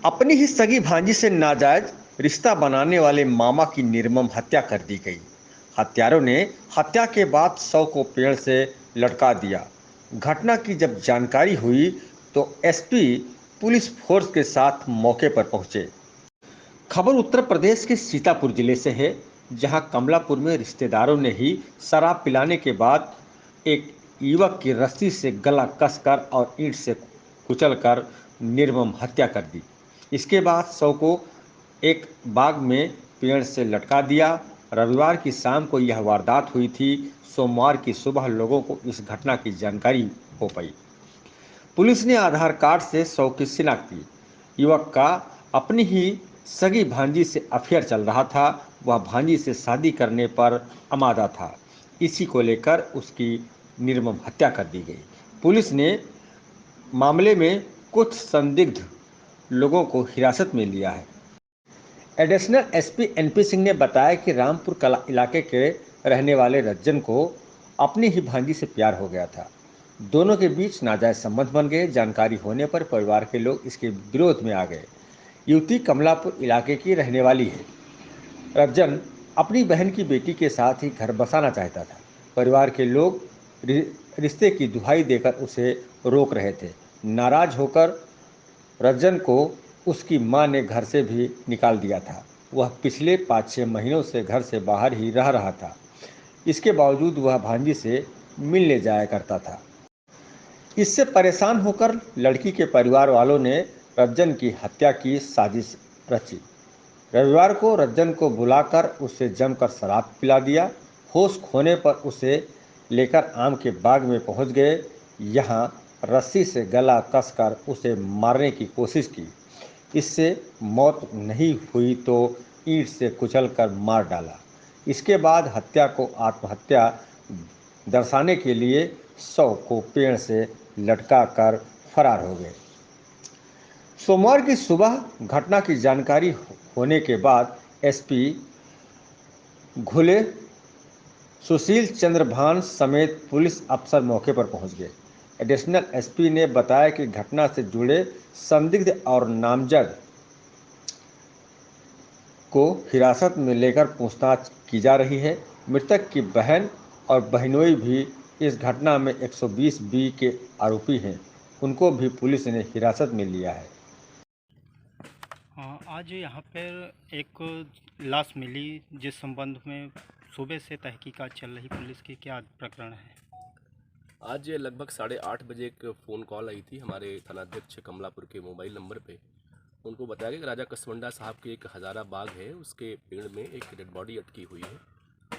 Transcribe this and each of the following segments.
अपनी ही सगी भांजी से नाजायज रिश्ता बनाने वाले मामा की निर्मम हत्या कर दी गई। हत्यारों ने हत्या के बाद शव को पेड़ से लटका दिया। घटना की जब जानकारी हुई तो एसपी पुलिस फोर्स के साथ मौके पर पहुंचे। खबर उत्तर प्रदेश के सीतापुर जिले से है, जहां कमलापुर में रिश्तेदारों ने ही शराब पिलाने के बाद एक युवक की रस्सी से गला कसकर और ईंट से कुचलकर निर्मम हत्या कर दी। इसके बाद शव को एक बाग में पेड़ से लटका दिया। रविवार की शाम को यह वारदात हुई थी। सोमवार की सुबह लोगों को इस घटना की जानकारी हो पाई। पुलिस ने आधार कार्ड से शव की शिनाख्त की। युवक का अपनी ही सगी भांजी से अफेयर चल रहा था। वह भांजी से शादी करने पर आमादा था। इसी को लेकर उसकी निर्मम हत्या कर दी गई। पुलिस ने मामले में कुछ संदिग्ध लोगों को हिरासत में लिया है। एडिशनल एसपी एनपी सिंह ने बताया कि रामपुर कला इलाके के रहने वाले रज्जन को अपनी ही भांजी से प्यार हो गया था। दोनों के बीच नाजायज संबंध बन गए। जानकारी होने पर परिवार के लोग इसके विरोध में आ गए। युवती कमलापुर इलाके की रहने वाली है। रज्जन अपनी बहन की बेटी के साथ ही घर बसाना चाहता था। परिवार के लोग रिश्ते की दुहाई देकर उसे रोक रहे थे। नाराज होकर रज्जन को उसकी मां ने घर से भी निकाल दिया था। वह पिछले 5-6 महीनों से घर से बाहर ही रह रहा था। इसके बावजूद वह भांजी से मिलने जाया करता था। इससे परेशान होकर लड़की के परिवार वालों ने रज्जन की हत्या की साजिश रची। रविवार को रज्जन को बुलाकर उसे जमकर शराब पिला दिया। होश खोने पर उसे लेकर आम के बाग में पहुंच गए। यहाँ रस्सी से गला कसकर उसे मारने की कोशिश की। इससे मौत नहीं हुई तो ईंट से कुचलकर मार डाला। इसके बाद हत्या को आत्महत्या दर्शाने के लिए शव को पेड़ से लटका कर फरार हो गए। सोमवार की सुबह घटना की जानकारी होने के बाद एसपी घुले सुशील चंद्र भान समेत पुलिस अफसर मौके पर पहुंच गए। एडिशनल एसपी ने बताया कि घटना से जुड़े संदिग्ध और नामजद को हिरासत में लेकर पूछताछ की जा रही है। मृतक की बहन और बहनोई भी इस घटना में 120 बी के आरोपी हैं। उनको भी पुलिस ने हिरासत में लिया है। हाँ, आज यहाँ पर एक लाश मिली जिस संबंध में सुबह से तहकीकात चल रही पुलिस की। क्या प्रकरण है? आज लगभग 8:30 बजे एक फ़ोन कॉल आई थी हमारे थानाध्यक्ष कमलापुर के मोबाइल नंबर पे। उनको बताया गया कि राजा कसवंडा साहब के एक हज़ारा बाग है, उसके पेड़ में एक डेड बॉडी अटकी हुई है।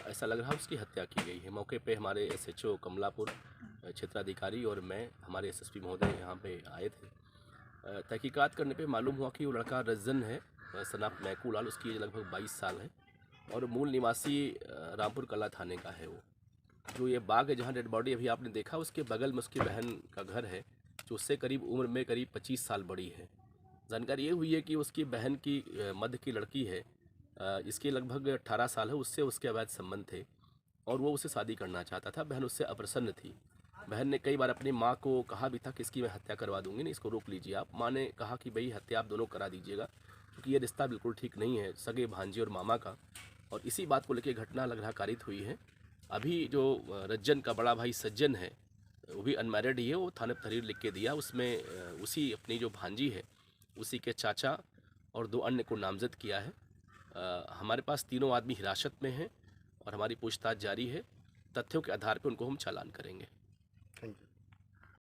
ऐसा लग रहा है उसकी हत्या की गई है। मौके पे हमारे एसएचओ कमलापुर क्षेत्राधिकारी और मैं, हमारे एसएसपी महोदय यहाँ पे आए थे। तहकीकात करने पे मालूम हुआ कि वो लड़का रज्जन है, सनाफ मैकू लाल, उसकी एज लगभग 22 साल है और मूल निवासी रामपुर कला थाने का है। वो जो ये बाग है जहाँ डेड बॉडी अभी आपने देखा, उसके बगल में उसकी बहन का घर है, जो उससे करीब उम्र में करीब 25 साल बड़ी है। जानकारी ये हुई है कि उसकी बहन की मध्य की लड़की है, इसके लगभग 18 साल है, उससे उसके अवैध संबंध थे और वो उसे शादी करना चाहता था। बहन उससे अप्रसन्न थी। बहन ने कई बार अपनी माँ को कहा भी था कि इसकी मैं हत्या करवा दूंगी, नहीं इसको रोक लीजिए आप। माँ ने कहा कि भाई हत्या आप दोनों करा दीजिएगा, क्योंकि ये रिश्ता बिल्कुल ठीक नहीं है सगे भांजे और मामा का। और इसी बात को लेकर घटना लग रहा कारित हुई है। अभी जो रज्जन का बड़ा भाई सज्जन है, वो भी अनमैरिड ही है, वो थाने पर तहरीर लिख के दिया। उसमें उसी अपनी जो भांजी है उसी के चाचा और 2 अन्य को नामजद किया है। हमारे पास तीनों आदमी हिरासत में हैं और हमारी पूछताछ जारी है। तथ्यों के आधार पर उनको हम चालान करेंगे। Thank you.